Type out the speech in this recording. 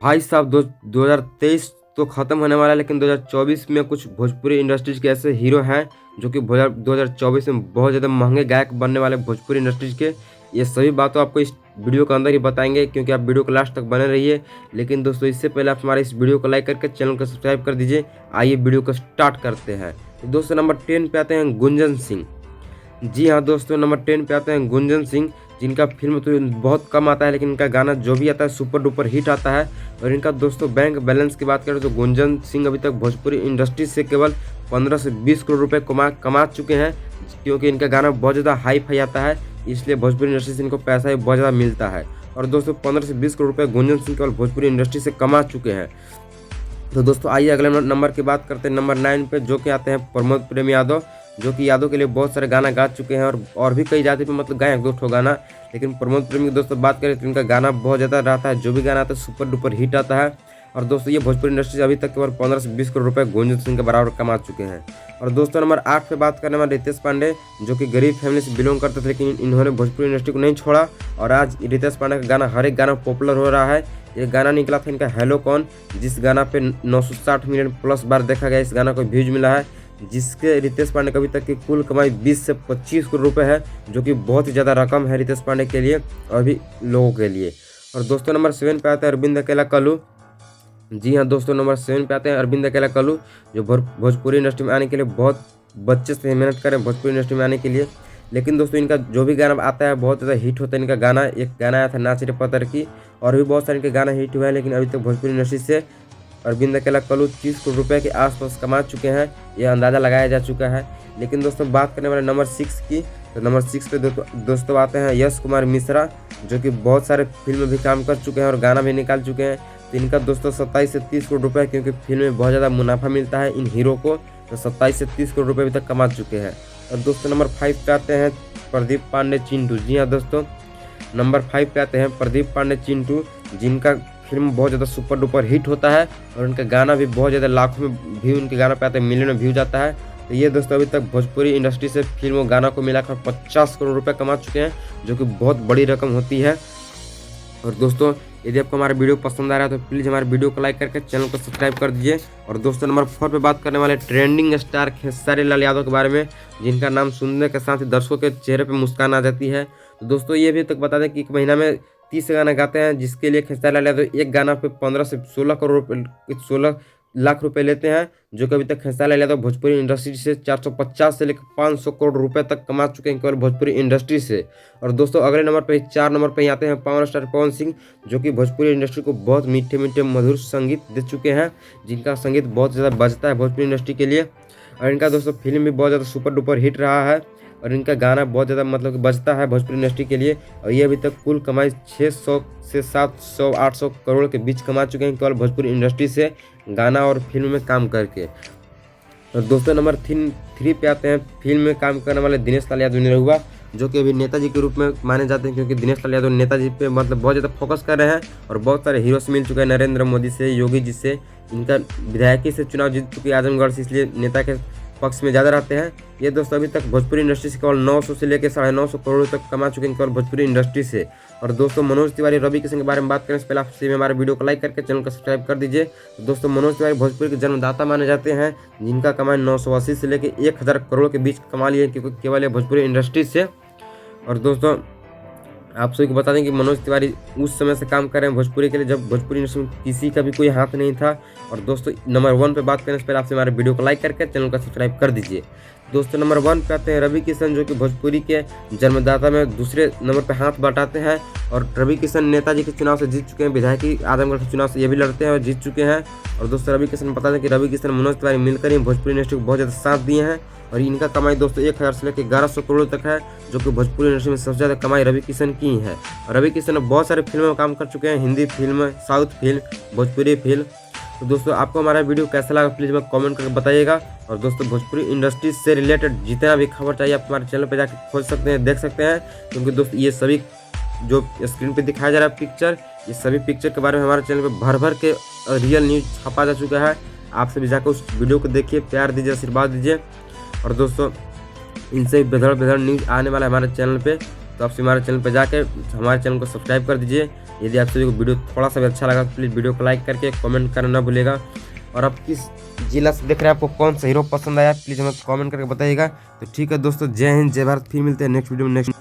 भाई साहब 2023 तो ख़त्म होने वाला है, लेकिन 2024 में कुछ भोजपुरी इंडस्ट्रीज के ऐसे हीरो हैं जो कि 2024 में बहुत ज़्यादा महंगे गायक बनने वाले भोजपुरी इंडस्ट्रीज के। ये सभी बातों आपको इस वीडियो के अंदर ही बताएंगे, क्योंकि आप वीडियो को लास्ट तक बने रहिए। लेकिन दोस्तों, इससे पहले आप हमारे इस वीडियो को लाइक करके चैनल को सब्सक्राइब कर दीजिए। आइए वीडियो को स्टार्ट करते हैं। तो दोस्तों, नंबर 10 पे आते हैं गुंजन सिंह। जी हाँ दोस्तों, नंबर 10 पे आते हैं गुंजन सिंह, जिनका फिल्म तो बहुत कम आता है, लेकिन इनका गाना जो भी आता है सुपर डुपर हिट आता है। और इनका दोस्तों बैंक बैलेंस की बात करें तो गुंजन सिंह अभी तक भोजपुरी इंडस्ट्री से केवल 15 से 20 करोड़ रुपए कमा चुके हैं, क्योंकि इनका गाना बहुत ज़्यादा हाई फाई आता है, इसलिए भोजपुरी इंडस्ट्री से इनको पैसा भी बहुत ज़्यादा मिलता है। और दोस्तों, 15 से 20 करोड़ रुपये गुंजन सिंह केवल भोजपुरी इंडस्ट्री से कमा चुके हैं। तो दोस्तों, आइए अगले नंबर की बात करते हैं, नंबर 9 पे, जो कि आते हैं प्रमोद प्रेम यादव, जो कि यादव के लिए बहुत सारे गाना गा चुके हैं और भी कई जाति पे मतलब गाए 2 गाना। लेकिन प्रमोद प्रेम की दोस्तों बात करें तो इनका गाना बहुत ज़्यादा रहता है, जो भी गाना आता है सुपर डुपर हिट आता है। और दोस्तों, ये भोजपुरी इंडस्ट्री से अभी तक केवल 15 से 20 करोड़ रुपए गुंजन सिंह के बराबर कमा चुके हैं। और दोस्तों, नंबर 8 पे बात करने वाले रितेश पांडे, जो कि गरीब फैमिली से बिलोंग करते थे, लेकिन इन्होंने भोजपुरी इंडस्ट्री को नहीं छोड़ा। और आज रितेश पांडे का गाना हर एक गाना पॉपुलर हो रहा है। ये गाना निकला था इनका हेलो कौन, जिस गाना पे 960 मिलियन प्लस बार देखा गया, इस गाना को व्यूज मिला है, जिसके रितेश पांडे को अभी तक की कुल कमाई 20 से 25 करोड़ रुपए है, जो कि बहुत ही ज़्यादा रकम है रितेश पांडे के लिए और भी लोगों के लिए। और दोस्तों, नंबर 7 पे आते हैं अरविंद अकेला कल्लू। जी हाँ दोस्तों, नंबर 7 पे आते हैं अरविंद अकेला कल्लू, जो भोजपुरी इंडस्ट्री में आने के लिए बहुत बच्चे से मेहनत करें भोजपुरी इंडस्ट्री में आने के लिए। लेकिन दोस्तों, इनका जो भी गाना आता है बहुत ज़्यादा हिट होता है। इनका गाना एक गाना आया था नाच रे पतर की, और भी बहुत सारे इनके गाना हिट हुए हैं, लेकिन अभी तक भोजपुरी इंडस्ट्री से अरविंद अकेला कल्लू 30 करोड़ रुपए के आसपास कमा चुके हैं, यह अंदाज़ा लगाया जा चुका है। लेकिन दोस्तों, बात करने वाले नंबर 6 की, तो नंबर 6 पे दोस्तों आते हैं यश कुमार मिश्रा, जो कि बहुत सारे फिल्म में भी काम कर चुके हैं और गाना भी निकाल चुके हैं। तो इनका दोस्तों 27 से 30 करोड़ रुपए, क्योंकि फिल्म में बहुत ज़्यादा मुनाफा मिलता है इन हीरो को, तो 27 से 30 करोड़ रुपए अभी तक कमा चुके हैं। और दोस्तों, नंबर 5 पे आते हैं प्रदीप पांडे चिंटू। जी हाँ दोस्तों, नंबर 5 पे आते हैं प्रदीप पांडे चिंटू, जिनका फिल्म बहुत ज़्यादा सुपर डुपर हिट होता है और उनका गाना भी बहुत ज़्यादा लाखों में व्यू उनके गाना पे आते हैं, मिलियन में व्यू जाता है। तो ये दोस्तों अभी तक भोजपुरी इंडस्ट्री से फिल्म और गाना को मिलाकर 50 करोड़ रुपए कमा चुके हैं, जो कि बहुत बड़ी रकम होती है। और दोस्तों, यदि आपको हमारा वीडियो पसंद आ रहा है तो प्लीज़ हमारे वीडियो को लाइक करके चैनल को सब्सक्राइब कर दीजिए। और दोस्तों, नंबर 4 पे बात करने वाले ट्रेंडिंग स्टार खेसारी लाल यादव के बारे में, जिनका नाम सुनने के साथ ही दर्शकों के चेहरे पे मुस्कान आ जाती है। तो दोस्तों, ये भी तक बता दें कि एक महीना में 30 गाना गाते हैं, जिसके लिए खेसारी लाल यादव एक गाना पे 15 से 16 करोड़ रुपये 16 लाख रुपए लेते हैं, जो कि अभी तक खेसारी लाल यादव भोजपुरी इंडस्ट्री से 450 से लेकर 500 करोड़ रुपए तक कमा चुके हैं केवल भोजपुरी इंडस्ट्री से। और दोस्तों, अगले नंबर पे 4 नंबर पे आते हैं पावर स्टार पवन सिंह, जो कि भोजपुरी इंडस्ट्री को बहुत मीठे मीठे मधुर संगीत दे चुके हैं, जिनका संगीत बहुत ज़्यादा बजता है भोजपुरी इंडस्ट्री के लिए। और इनका दोस्तों फिल्म भी बहुत ज़्यादा सुपर डुपर हिट रहा है, और इनका गाना बहुत ज़्यादा मतलब कि बजता है भोजपुरी इंडस्ट्री के लिए। और ये अभी तक कुल कमाई 600 से 700 800 करोड़ के बीच कमा चुके हैं केवल भोजपुरी इंडस्ट्री से गाना और फिल्म में काम करके। और दोस्तों, नंबर 3 पे आते हैं फिल्म में काम करने वाले दिनेश लाल यादव निरहुआ, जो कि अभी नेताजी के रूप में माने जाते हैं, क्योंकि दिनेश लाल यादव नेताजी पे मतलब बहुत ज़्यादा फोकस कर रहे हैं और बहुत सारे हीरो से मिल चुके हैं, नरेंद्र मोदी से, योगी जी से। इनका विधायकी से चुनाव जीत चुके हैं आजमगढ़ से, इसलिए नेता के पक्ष में ज़्यादा रहते हैं। ये दोस्तों अभी तक भोजपुरी इंडस्ट्री से केवल 900 से लेकर 950 करोड़ तक कमा चुके हैं केवल भोजपुरी इंडस्ट्री से। और दोस्तों, मनोज तिवारी रवि किशन के बारे में बात करें इससे पहले आप सभी हमारे वीडियो को लाइक करके चैनल को सब्सक्राइब कर दीजिए। तो दोस्तों, मनोज तिवारी भोजपुरी के जन्मदाता माने जाते हैं, जिनका कमाई 980 से लेकर 1000 करोड़ के बीच कमा लिए केवल भोजपुरी इंडस्ट्री से। और दोस्तों, आप सभी को बता दें कि मनोज तिवारी उस समय से काम कर रहे हैं भोजपुरी के लिए जब भोजपुरी इंडस्ट्री में किसी का भी कोई हाथ नहीं था। और दोस्तों, नंबर 1 पे बात करने से पहले आपसे हमारे वीडियो को लाइक करके चैनल को सब्सक्राइब कर दीजिए। दोस्तों, नंबर 1 पे आते हैं रवि किशन, जो कि भोजपुरी के जन्मदाता में दूसरे नंबर पे हाथ बटाते हैं। और रवि किशन नेताजी के चुनाव से जीत चुके हैं, विधायकी आजमगढ़ के चुनाव से ये भी लड़ते हैं और जीत चुके हैं। और दोस्तों, रवि किशन बता दें कि रवि किशन मनोज तिवारी मिलकर ही भोजपुरी इंडस्ट्री को बहुत ज़्यादा साथ दिए हैं। और इनका कमाई दोस्तों 1000 से लेकर 1100 करोड़ तक है, जो कि भोजपुरी इंडस्ट्री में सबसे ज़्यादा कमाई रवि किशन की है। और रवि किशन बहुत सारे फिल्मों में काम कर चुके हैं, Hindi film, south film, Bhojpuri film. तो दोस्तों, आपको हमारा वीडियो कैसा लगा प्लीज़ हमें कमेंट करके बताइएगा। और दोस्तों, भोजपुरी इंडस्ट्री से रिलेटेड जितना भी खबर चाहिए आप हमारे चैनल पर जाकर खोज सकते हैं, देख सकते हैं, क्योंकि दोस्तों ये सभी जो स्क्रीन पे दिखाया जा रहा है पिक्चर, ये सभी पिक्चर के बारे में हमारे चैनल पे भर भर के रियल न्यूज़ छपा जा चुका है। आप सभी जाकर उस वीडियो को देखिए, प्यार दीजिए, आशीर्वाद दीजिए। और दोस्तों, इनसे बेहतर न्यूज़ आने वाला है हमारे चैनल पे। तो आप हमारे चैनल पर जाकर हमारे चैनल को सब्सक्राइब कर दीजिए। यदि आप सभी को वीडियो थोड़ा सा भी अच्छा लगा तो प्लीज़ वीडियो को लाइक करके कमेंट करना ना भूलिएगा। और आप किस जिला से देख रहे हैं, आपको कौन सा हीरो पसंद आया प्लीज़ हमें कमेंट करके बताइएगा। तो ठीक है दोस्तों, जय हिंद जय भारत, फिर मिलते हैं नेक्स्ट वीडियो में नेक्स्ट